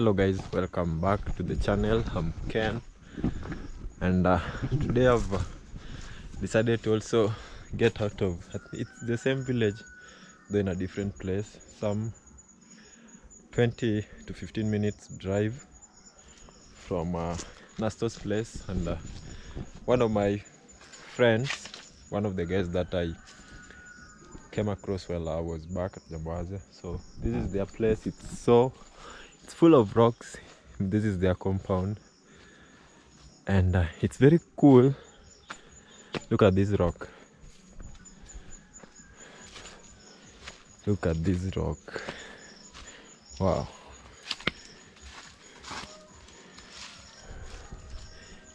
Hello guys, welcome back to the channel. I'm Ken, and today I've decided to also get out of it's the same village though in a different place, some 20 to 15 minutes drive from Nasto's place. And one of my friends, one of the guys that I came across while I was back at Nyabohanse. So this is their place. It's full of rocks. This is their compound, and it's very cool. Look at this rock. Look at this rock. Wow.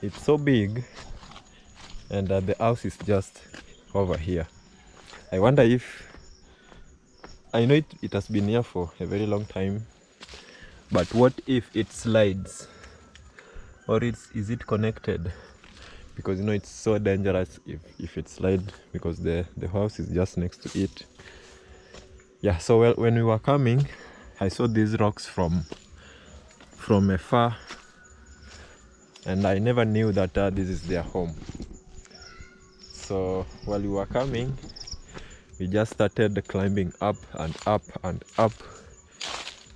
It's so big, and the house is just over here. I wonder if, I know it has been here for a very long time, but what if it slides, or is it connected? Because it's so dangerous if it slides, because the house is just next to it. Yeah, so when we were coming, I saw these rocks from afar, and I never knew that this is their home. So while we were coming, we just started climbing up and up and up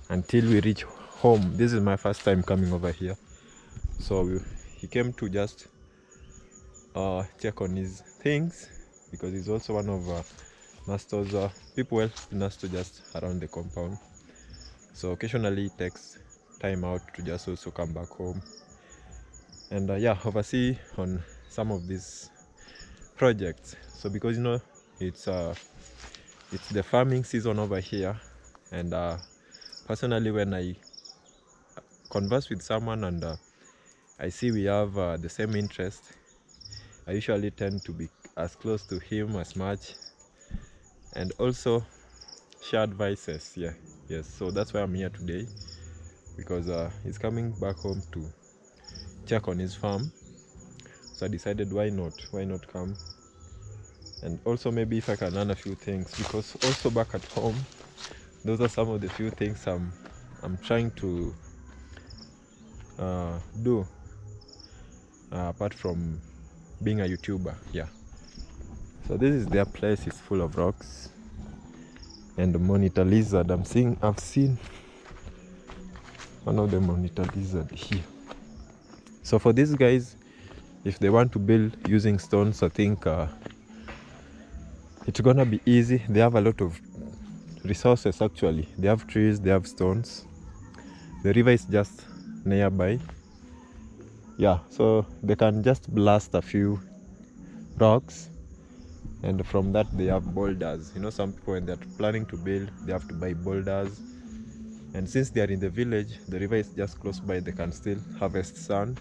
until we reach home. This is my first time coming over here, so he came to just check on his things, because he's also one of Nasto's people. Well, Nasto just around the compound, so occasionally he takes time out to just also come back home and yeah, oversee on some of these projects. So because it's the farming season over here, and personally, when I converse with someone and I see we have the same interest, I usually tend to be as close to him as much, and also share advices. Yes, so that's why I'm here today, because he's coming back home to check on his farm. So I decided, why not come, and also maybe if I can learn a few things, because also back at home, those are some of the few things I'm trying to do apart from being a YouTuber. Yeah, so this is their place. It's full of rocks and the monitor lizard. I've seen one of the monitor lizard here. So for these guys, if they want to build using stones, I think it's gonna be easy. They have a lot of resources. Actually, they have trees, they have stones, the river is just nearby. Yeah, so they can just blast a few rocks, and from that they have boulders. Some people, when they're planning to build, they have to buy boulders, and since they are in the village, the river is just close by, they can still harvest sand.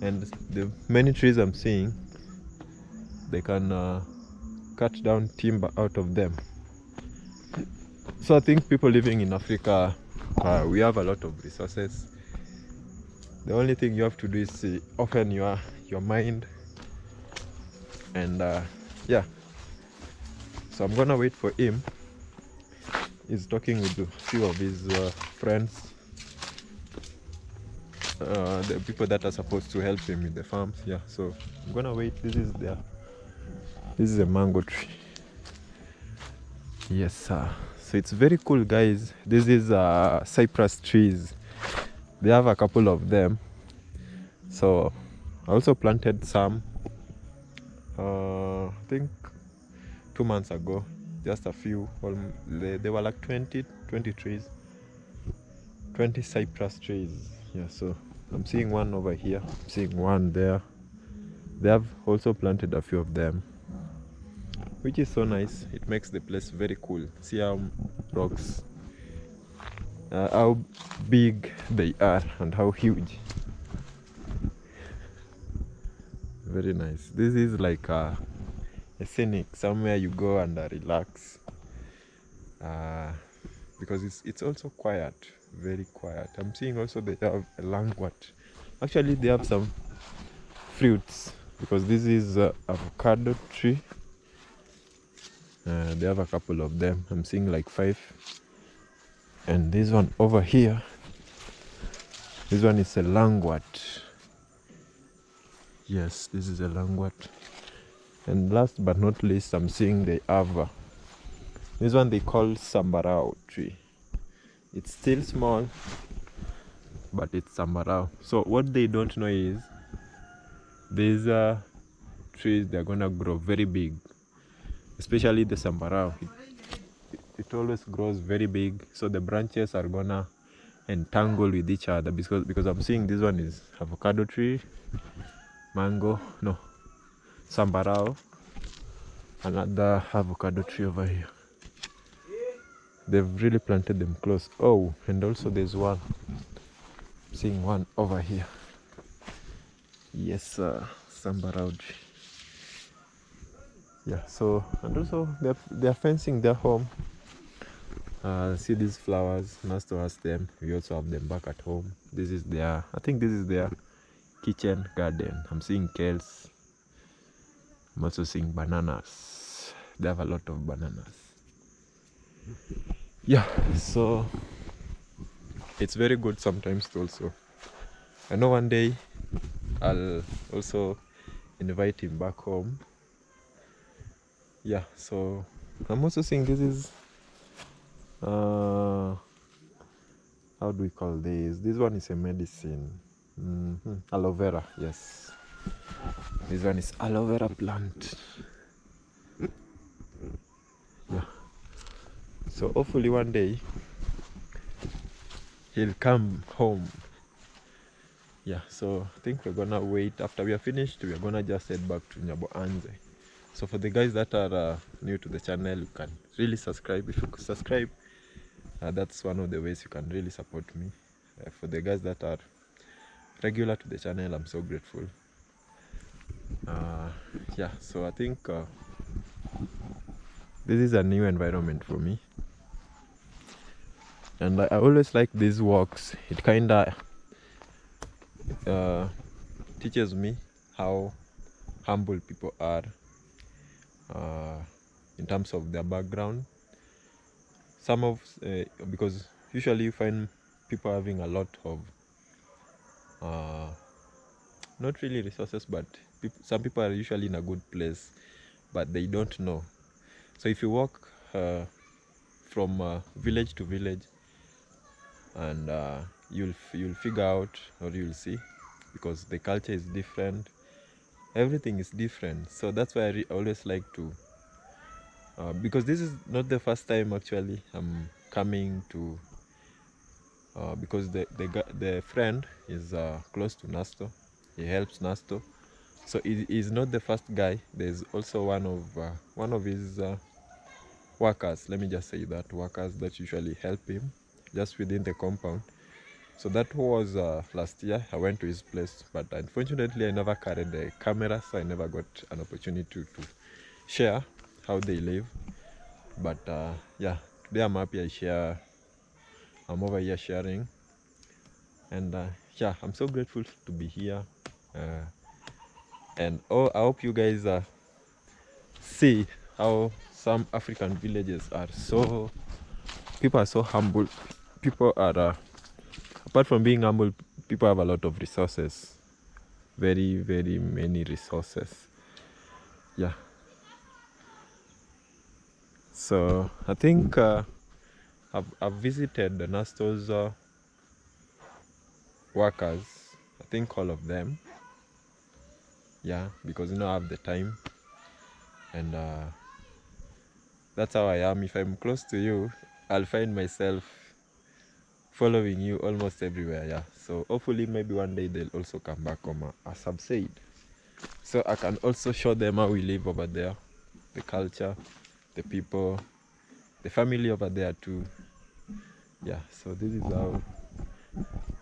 And the many trees I'm seeing, they can cut down timber out of them. So I think people living in Africa, we have a lot of resources. The only thing you have to do is open your mind, and yeah. So I'm gonna wait for him. He's talking with a few of his friends, the people that are supposed to help him with the farms. Yeah, so I'm gonna wait. This is a mango tree. Yes, sir. So it's very cool, guys. This is cypress trees. They have a couple of them. So I also planted some I think 2 months ago, just a few. They were like 20 trees, 20 cypress trees. Yeah, so I'm seeing one over here, I'm seeing one there. They have also planted a few of them, which is so nice. It makes the place very cool. See how rocks, how big they are and how huge. Very nice. This is like a scenic, somewhere you go and relax, because it's also quiet, very quiet. I'm seeing also they have a languat. Actually, they have some fruits, because this is avocado tree. They have a couple of them. I'm seeing like 5. And this one over here This one is a langwort. Yes, this is a langwort. And last but not least, I'm seeing the ava. This one they call sambarao tree. It's still small, but it's sambarao. So what they don't know is these trees, they're gonna grow very big, especially the sambarao. It always grows very big, so the branches are gonna entangle with each other, because I'm seeing this one is avocado tree, mango, no, sambarao, another avocado tree over here. They've really planted them close. Oh, and also there's one, I'm seeing one over here. Yes, sambarao tree. Yeah, so, and also they're fencing their home. See these flowers, Nasto has them. We also have them back at home. This is their, I think this is their kitchen garden. I'm seeing kales. I'm also seeing bananas. They have a lot of bananas. Yeah, so it's very good sometimes to also, I know one day I'll also invite him back home. Yeah, so I'm also seeing this is how do we call this? This one is a medicine. Aloe vera, yes. This one is aloe vera plant. Yeah. So hopefully one day he'll come home. Yeah, so I think we're gonna wait. After we are finished, we're gonna just head back to Nyabohanse. So for the guys that are new to the channel, you can really subscribe. If you could subscribe, that's one of the ways you can really support me. For the guys that are regular to the channel, I'm so grateful. Yeah, so I think this is a new environment for me, and I always like these walks. It kind of teaches me how humble people are in terms of their background. Some of because usually you find people having a lot of not really resources, but some people are usually in a good place, but they don't know. So if you walk from village to village, and you'll figure out, or you'll see, because the culture is different, everything is different. So that's why I always like to because this is not the first time actually I'm coming to because the friend is close to Nasto. He helps Nasto, so he's not the first guy. There's also one of his workers, let me just say that, workers that usually help him just within the compound. So that was last year. I went to his place, but unfortunately I never carried the camera, so I never got an opportunity to share how they live. But yeah, today I'm happy I'm over here sharing, and yeah, I'm so grateful to be here. And I hope you guys see how some African villages are so, people are so humble. People are apart from being humble, people have a lot of resources, very many resources. Yeah, so I think I've visited the Nasto's workers, I think all of them. Yeah, because I have the time, and that's how I am. If I'm close to you, I'll find myself following you almost everywhere. Yeah, so hopefully maybe one day they'll also come back home, as I've said, so I can also show them how we live over there, the culture, the people, the family over there too. Yeah, so this is how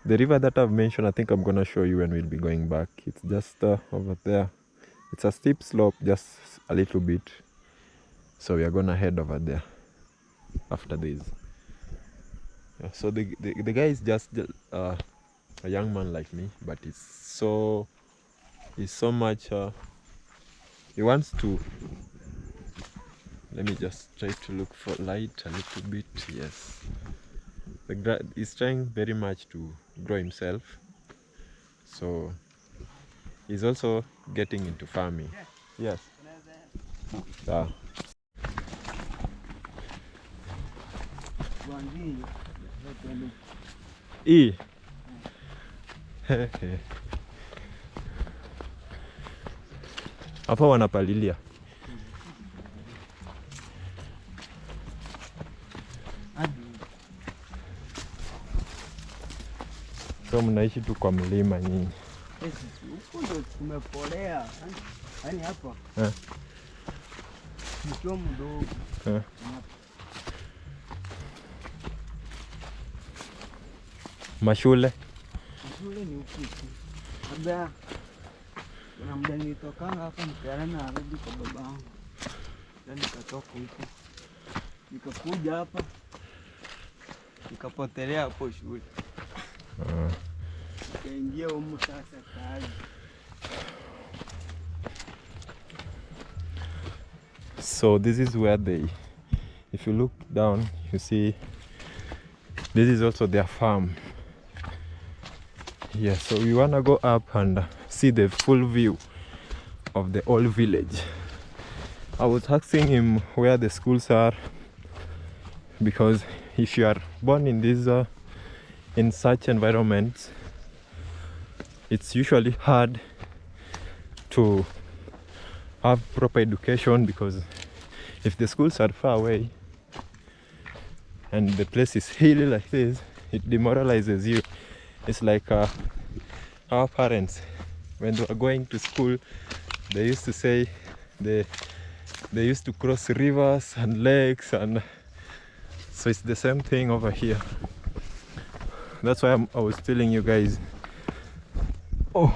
the river that I've mentioned, I think I'm gonna show you when we'll be going back. It's just over there. It's a steep slope, just a little bit, so we are gonna head over there after this. Yeah, so the guy is just a young man like me, but he's so much he wants to, let me just try to look for light a little bit. Yes, he's trying very much to grow himself, so he's also getting into farming. Yes. E. Hapa wanapalilia. So mnaishi tu kwa mlima nyinyi. Huko ndo tumepolea. Yaani hapa. Nikiwa mdogo. Mashule ni huku. Labda kuna muda nilitokanga hapa nikaenda narudi kwa babangu. Yaani nikatoka huko. Nikakuja hapa. Nikapotelea hapo shule. Nikaingia humu sasa kazi. So this is where if you look down, you see this is also their farm. Yeah, so we wanna go up and see the full view of the old village. I was asking him where the schools are, because if you are born in this in such environments, it's usually hard to have proper education, because if the schools are far away and the place is hilly like this, it demoralizes you. It's like our parents, when they were going to school, they used to say they used to cross rivers and lakes, and so it's the same thing over here. That's why I was telling you guys. Oh,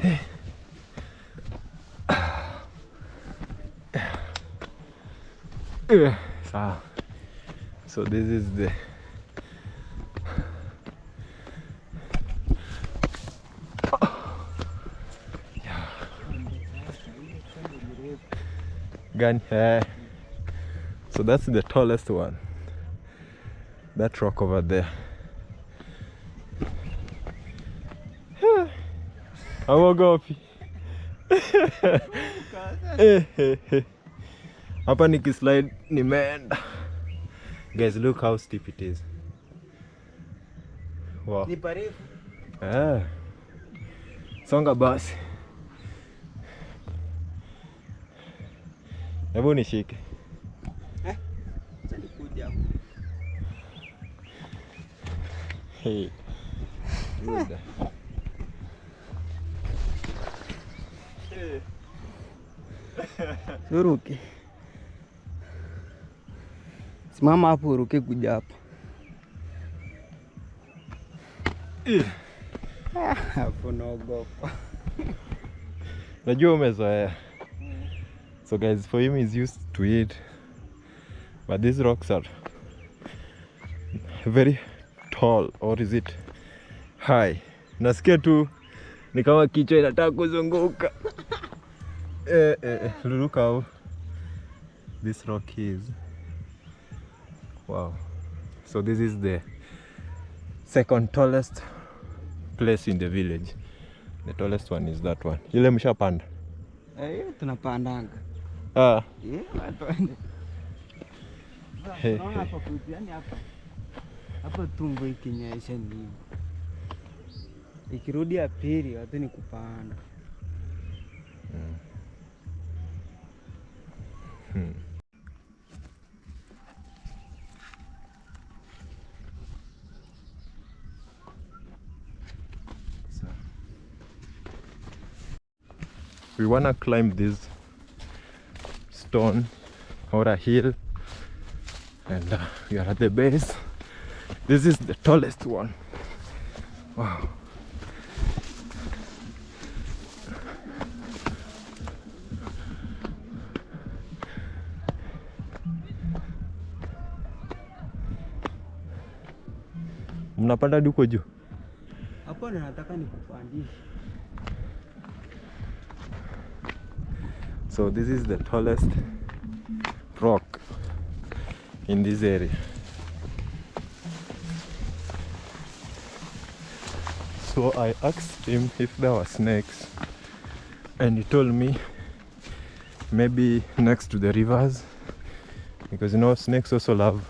hey. So this is the gun here. So that's the tallest one, that rock over there. Awogopi. Hapa nikislide nimeenda. Guys, look how steep it is. Wow. Ni parefu. Songa basi. Hebu nishike. Hey. Good. Suruke. Simama hapo uruke kuja hapa. Hapo naogopa. Najua umezoea. So guys, for him he's used to it. But these rocks are very tall, or is it high? Nasikia tu ni kama kichwa inataka kuzunguka. Look how this rock is. Wow. So this is the second tallest place in the village. The tallest one is that one. Ile mshapanda? Tunapandanga. Hapa kupiani hapa. Hapa tumbo ikinyesha ni. Ikirudi ya pili watu ni kupanda. We wanna climb this stone or a hill, and we are at the base. This is the tallest one. Wow. Mnapanda duko juu? Hapo nataka nikupandishe. So this is the tallest rock in this area. So I asked him if there were snakes, and he told me maybe next to the rivers, because you know snakes also love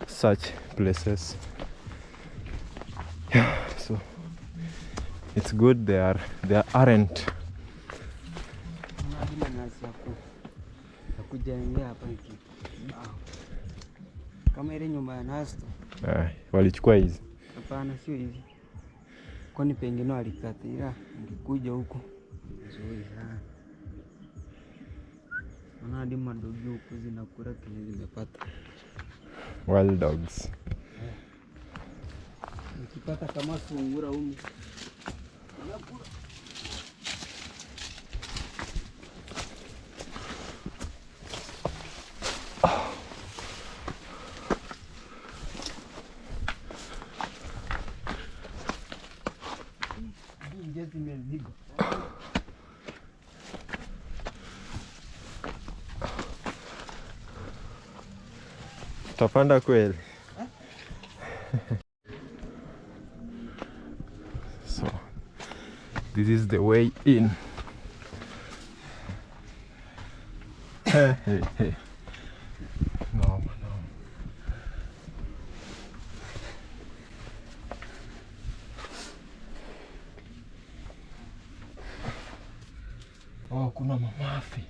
such places. Yeah, so it's good there aren't. Kama ile nyumba ya Nasto. Walichukua hizi. Hapana, sio hivi. Kwani pengine walikatira ngikuja huko. Nzuri sana. Naona hadi madogi huko zinakula kile zimepata. Wild dogs. Nikipata kama sungura huko. Tapanda kweli. So this is the way in. Hey. No. Oh, kuna mamafi.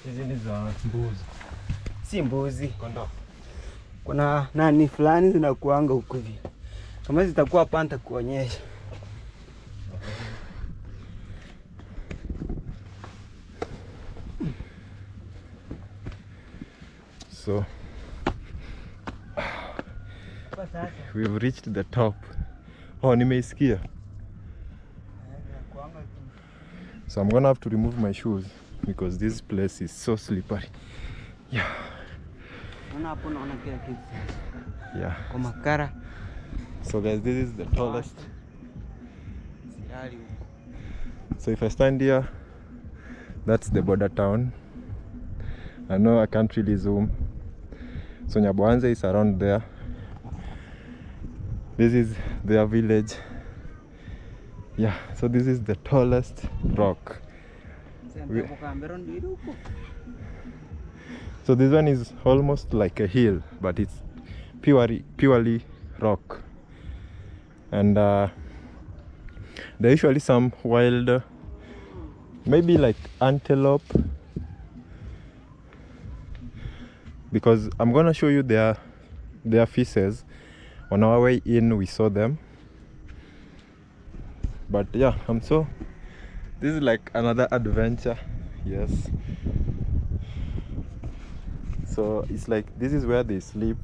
Hizi ni za mbuzi. Si mbuzi. Kondoo. Kuna nani fulani zinakuanga huko hivi. Kama zitakuwa panta kuonyesha. So we've reached the top. Oh, nimeisikia. So I'm gonna have to remove my shoes because this place is so slippery. Yeah. Yeah. So guys, this is the tallest. So if I stand here, that's the border town. I know I can't really zoom. So Nyabohanse is around there. This is their village. Yeah, so this is the tallest rock. So this one is almost like a hill, but it's purely rock. And there are usually some wild, maybe like antelope, because I'm gonna show you their feces. On our way in we saw them, but yeah, this is like another adventure. Yes, so it's like this is where they sleep.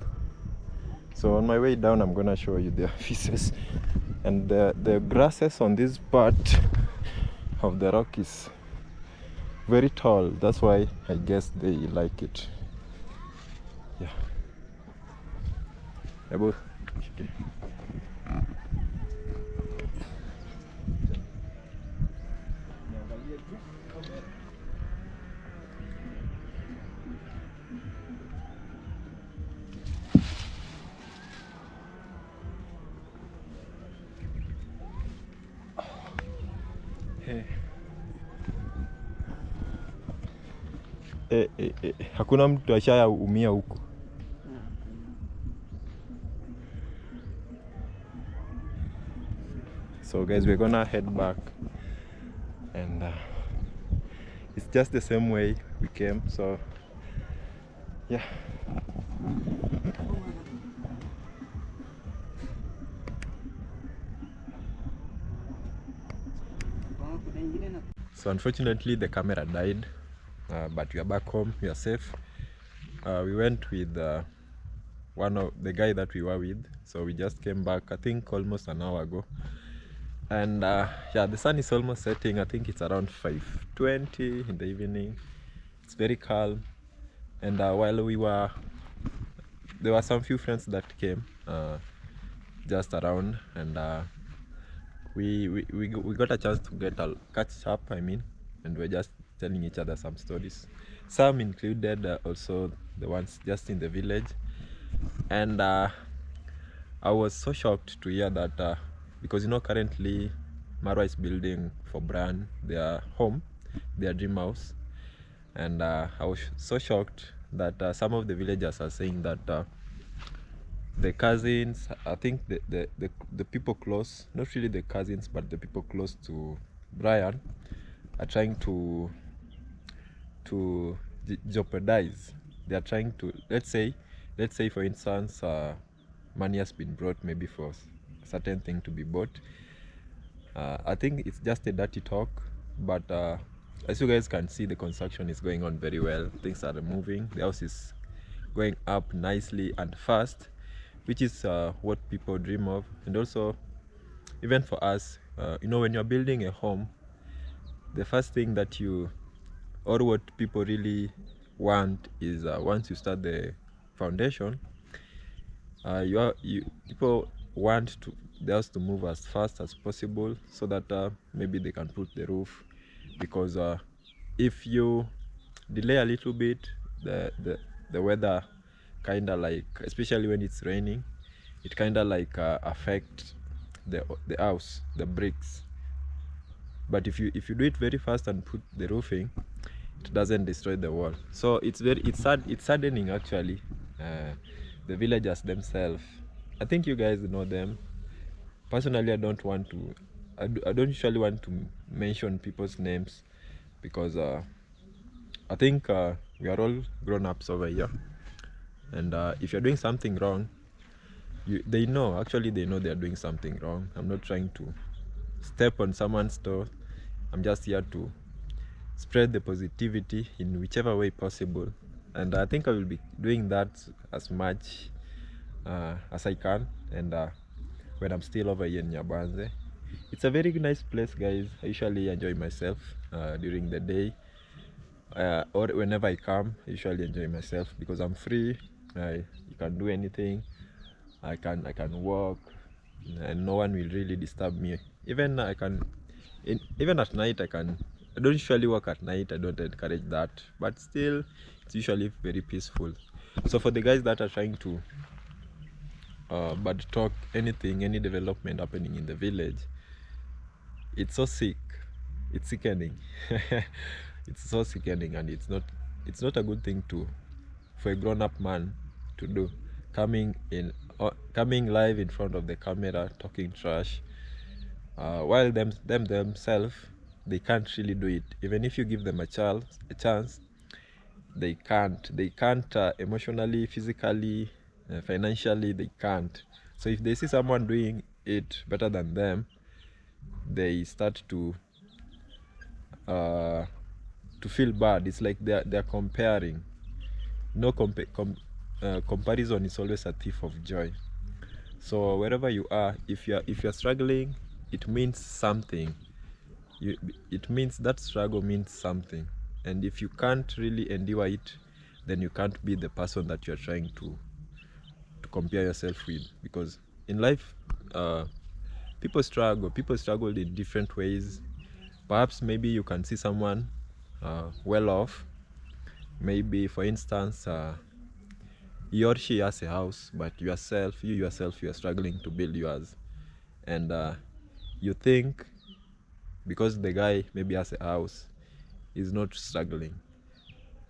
So on my way down I'm gonna show you their feces. And the grasses on this part of the rock is very tall, that's why I guess they like it. Yeah. Ebu. Hakuna mtu ashaya umia huko. So guys, we're gonna head back, and it's just the same way we came. So yeah. So unfortunately the camera died, but we are back home, we are safe. We went with one of the guy that we were with, so we just came back I think almost an hour ago. And yeah, the sun is almost setting. I think it's around 5:20 in the evening. It's very calm. And while we were there were some few friends that came just around, and we got a chance to catch up, I mean, and we're just telling each other some stories. Some included also the ones just in the village. And I was so shocked to hear that because you know currently Marwa is building for Brian their home, their dream house, and I was so shocked that some of the villagers are saying that the cousins, I think the people close, not really the cousins, but the people close to Brian are trying to jeopardize. They are trying to, let's say for instance, money has been brought maybe for a certain thing to be bought. I think it's just a dirty talk, but as you guys can see, the construction is going on very well. Things are moving. The house is going up nicely and fast, which is what people dream of. And also, even for us, you know, when you're building a home, the first thing that you, or what people really want is once you start the foundation, people want the house to move as fast as possible, so that maybe they can put the roof, because if you delay a little bit, the weather kind of like, especially when it's raining, it kind of like affect the house, the bricks. But if you do it very fast and put the roofing, it doesn't destroy the wall. So it's saddening actually. The villagers themselves, I think you guys know them personally. I don't usually want to mention people's names, because I think we are all grown-ups over here, and if you're doing something wrong, they know they're doing something wrong. I'm not trying to step on someone's toe. I'm just here to spread the positivity in whichever way possible, and I think I will be doing that as much as I can. And when I'm still over here in Nyabohanse, it's a very nice place, guys. I usually enjoy myself during the day, or whenever I come. I usually enjoy myself because I'm free. You can do anything. I can walk, and no one will really disturb me. Even even at night, I don't usually work at night. I don't encourage that, but still, it's usually very peaceful. So for the guys that are trying to bad talk any development happening in the village, it's so sick. It's sickening. It's so sickening, and it's not a good thing for a grown-up man to do, coming live in front of the camera talking trash, while themselves, they can't really do it. Even if you give them a chance, they can't emotionally, physically, financially, they can't. So if they see someone doing it better than them, they start to feel bad. It's like they're comparing. No comparison is always a thief of joy. So wherever you are, if you're struggling, it means something. It means that struggle means something, and if you can't really endure it, then you can't be the person that you're trying to compare yourself with. Because in life, people struggle in different ways. Perhaps maybe you can see someone well off. Maybe, for instance, he or she has a house, but you yourself, you are struggling to build yours, and you think because the guy maybe has a house, is not struggling.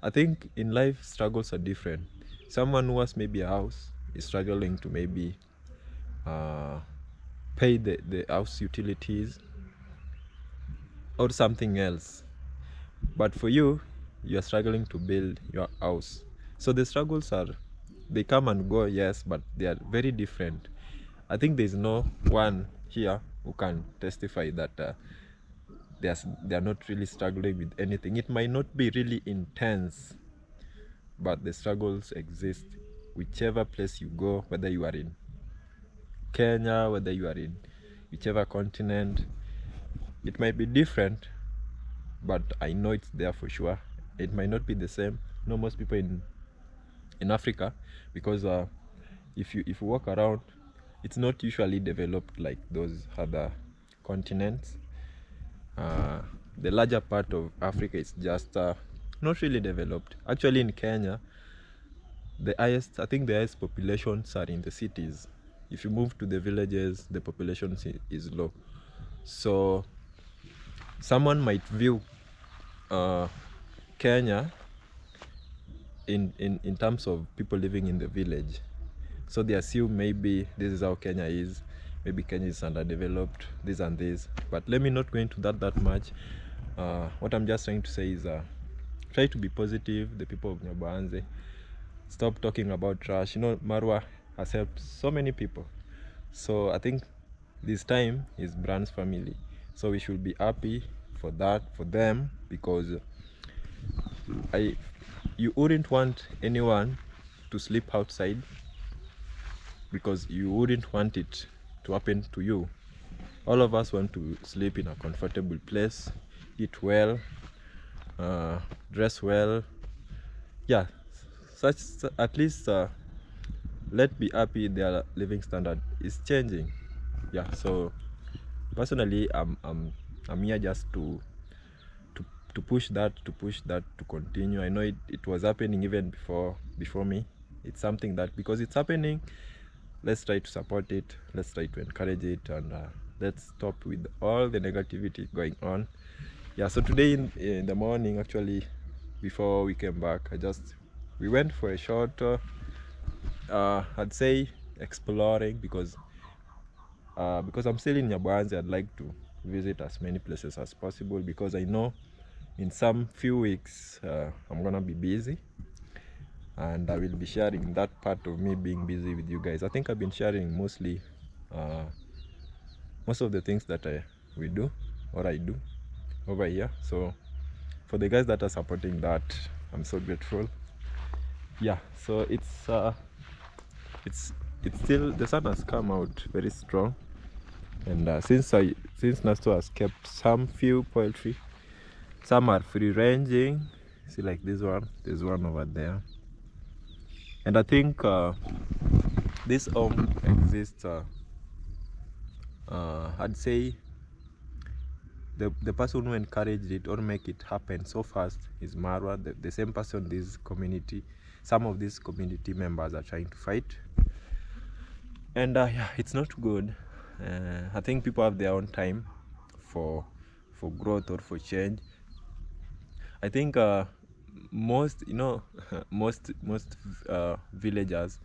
I think in life, struggles are different. Someone who has maybe a house is struggling to maybe pay the house utilities or something else, but for you, are struggling to build your house. So the struggles they come and go, yes, but they are very different. I think there's no one here who can testify that they are not really struggling with anything. It might not be really intense, but the struggles exist whichever place you go, whether you are in Kenya, whether you are in whichever continent. It might be different, but I know it's there for sure. It might not be the same. No, most people in Africa, because if you walk around, it's not usually developed like those other continents. The larger part of Africa is just not really developed. Actually, in Kenya, I think the highest populations are in the cities. if you move to the villages, the population is low. So someone might view Kenya in terms of people living in the village. So they assume maybe this is how Kenya is. Maybe Kenya is underdeveloped, this and this. But let me not go into that much. What I'm just trying to say is try to be positive, the people of Nyabohanse. Stop talking about trash. You know, Marwa has helped so many people. So I think this time is Brand's family. So we should be happy for that, for them, because you wouldn't want anyone to sleep outside, because you wouldn't want it to happen to you. All of us want to sleep in a comfortable place, eat well, dress well. Yeah, such at least let's be happy their living standard is changing. Yeah, so personally I'm here just to push that, to continue. I know it was happening even before me. It's something that, because it's happening, let's try to support it, let's try to encourage it, and let's stop with all the negativity going on. Yeah, so today in the morning, actually, before we came back, we went for a short I'd say exploring, because I'm still in Nyabohanse. I'd like to visit as many places as possible, because I know in some few weeks I'm gonna be busy, and I will be sharing that part of me being busy with you guys. I think I've been sharing mostly most of the things that we do, or I do over here. So for the guys that are supporting that, I'm so grateful. Yeah, so it's still, the sun has come out very strong, and since Nasto has kept some few poultry, some are free ranging. See, like this one, there's one over there, and I think this home exists. I'd say the person who encouraged it or make it happen so fast is Marwa, the same person some of these community members are trying to fight. And yeah, it's not good. I think people have their own time for growth or for change. I think most most villagers,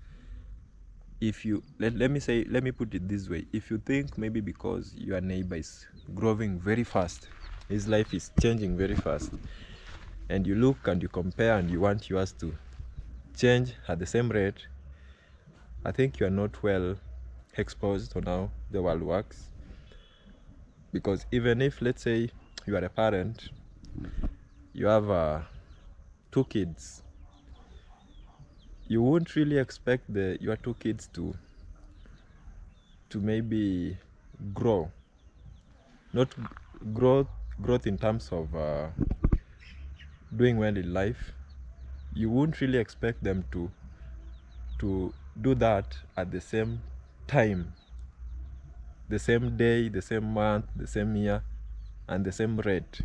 if you let me put it this way, if you think maybe because your neighbor is growing very fast, his life is changing very fast, and you look and you compare and you want yours to change at the same rate, I think you are not well exposed on how the world works. Because even if, let's say, you are a parent, you have 2 kids, you won't really expect your 2 kids to maybe grow, not growth in terms of doing well in life. You won't really expect them to do that at the same time, the same day, the same month, the same year, and the same rate.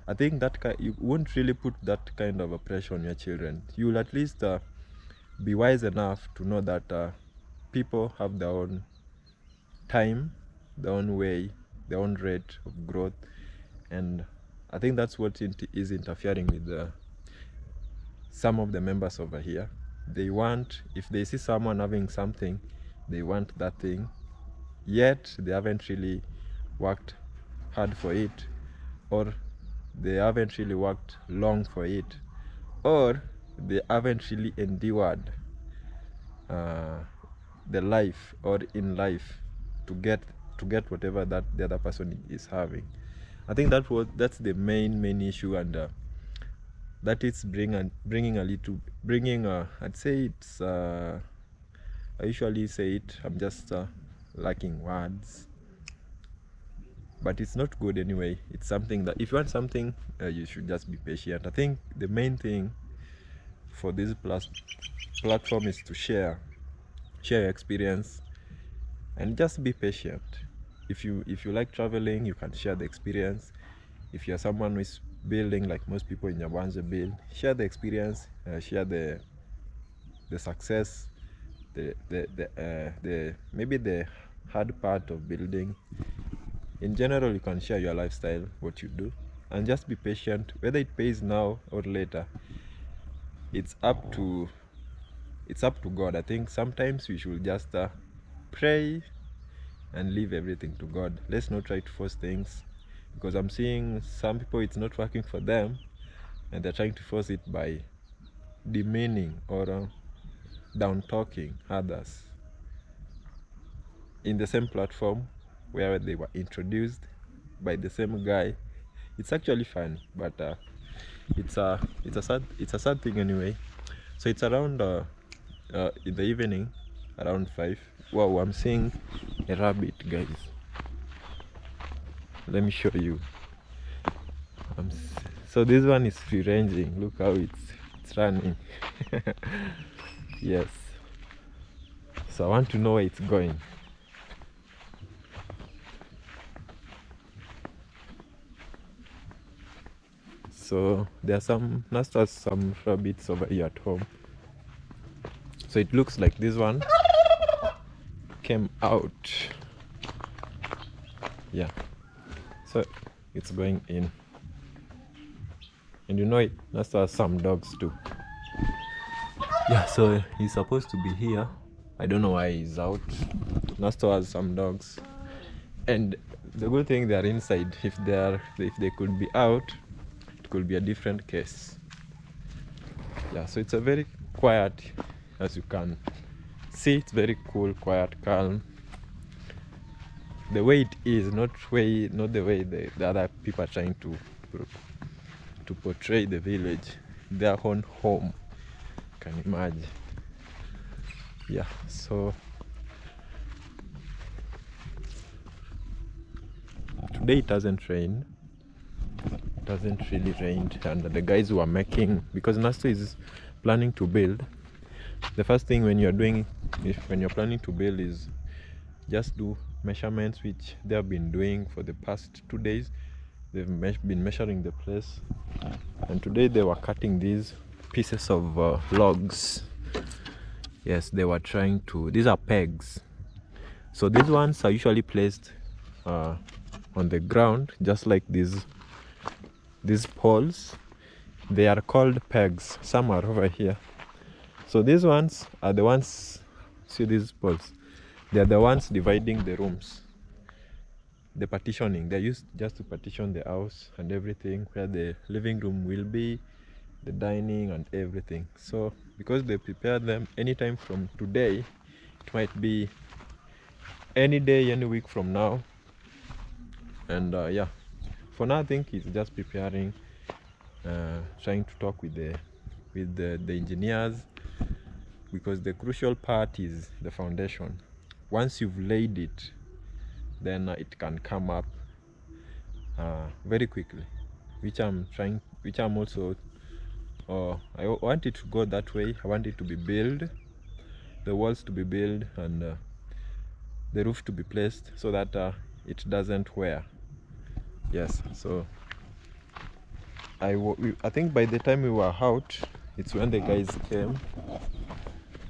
I think that you won't really put that kind of a pressure on your children. You will at least be wise enough to know that people have their own time, their own way, their own rate of growth, and I think that's what is interfering with some of the members over here. They want, if they see someone having something, they want that thing, yet they haven't really worked hard for it, or they haven't really worked long for it, or they haven't really endured the life or in life to get whatever that the other person is having. I think that's the main issue, and that is bringing I'd say it's I usually say it, I'm just lacking words, but it's not good anyway. It's something that if you want something, you should just be patient. I think the main thing for this platform is to share your experience and just be patient. If you like traveling, you can share the experience. If you're someone who is building, like most people in Nyabohanse build, share the experience, share the success, the maybe the hard part of building. In general, you can share your lifestyle, what you do, and just be patient. Whether it pays now or later, it's up to God. I think sometimes we should just pray and leave everything to God. Let's not try to force things, because I'm seeing some people, it's not working for them, and they're trying to force it by demeaning or down talking others in the same platform where they were introduced by the same guy. It's actually fun, but it's a sad thing anyway. So it's around in the evening, around 5. Wow, I'm seeing a rabbit, guys. Let me show you. So this one is free ranging. Look how it's running. Yes. So I want to know where it's going. So there are some rabbits over here at home. So it looks like this one came out. Yeah. So it's going in. And you know it, Nasta has some dogs too. Yeah, so he's supposed to be here. I don't know why he's out. Nasta has some dogs. And the good thing, they're inside. If they could be out, it could be a different case. Yeah, so it's a very quiet, as you can see, it's very cool, quiet, calm. The way it is, not the way the other people are trying to portray the village, their own home. Can you imagine? Yeah, so today it hasn't rained. It hasn't really rained, and the guys who are making, because Nasto is planning to build, the first thing when you're planning to build is just do measurements, which they have been doing for the past 2 days. They've been measuring the place, and today they were cutting these pieces of logs. Yes, they were trying to, these are pegs. So these ones are usually placed on the ground, just like these poles. They are called pegs. Some are over here. So these ones are the ones, see these poles, they are the ones dividing the rooms, the partitioning. They're used just to partition the house and everything, where the living room will be, the dining and everything. So because they prepare them anytime from today, it might be any day, any week from now. And yeah, for now I think it's just preparing, trying to talk with the engineers, because the crucial part is the foundation. Once you've laid it, then it can come up very quickly, which I'm also I want it to go that way. I want it to be built, the walls to be built, and the roof to be placed, so that it doesn't wear. Yes, so I think by the time we were out, it's when the guys came.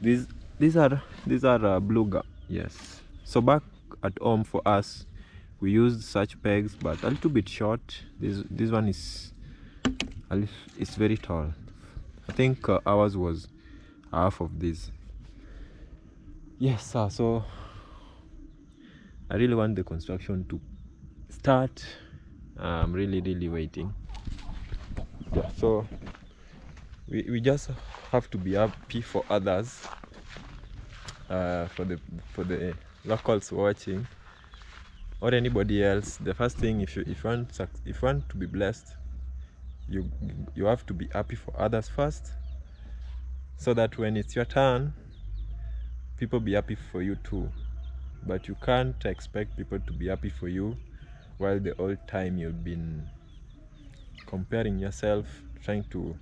These are blue gum. Yes. So back at home for us, we used such pegs, but a little bit short. This one is it's very tall. I think ours was half of this. Yes, so I really want the construction to start. I'm really waiting. Yeah, so we just have to be happy for others, for the locals watching, or anybody else. The first thing, if you want to be blessed, you have to be happy for others first, so that when it's your turn, people be happy for you too. But you can't expect people to be happy for you while the whole time you've been comparing yourself, trying to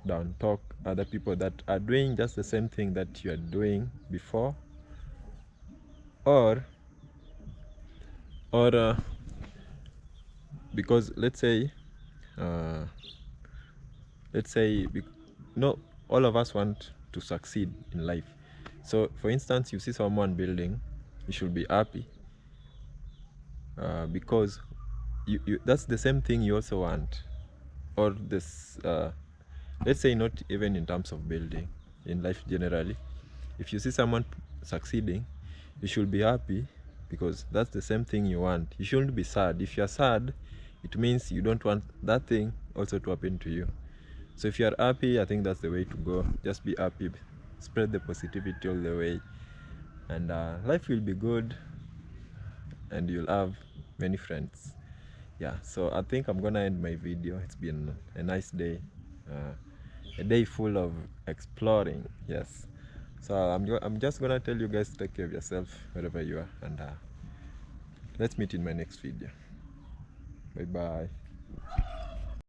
down talk other people that are doing just the same thing that you are doing before, or because let's say no, all of us want to succeed in life, So for instance, you see someone building, you should be happy, because that's the same thing you also want. Or this, let's say, not even in terms of building, in life generally, if you see someone succeeding, you should be happy, because that's the same thing you want. You shouldn't be sad. If you're sad, it means you don't want that thing also to happen to you. So if you're happy, I think that's the way to go. Just be happy, spread the positivity all the way, and life will be good, and you'll have many friends. Yeah, so I think I'm gonna end my video. It's been a nice day, a day full of exploring. Yes, so I'm just gonna tell you guys to take care of yourself wherever you are, and let's meet in my next video. Bye bye.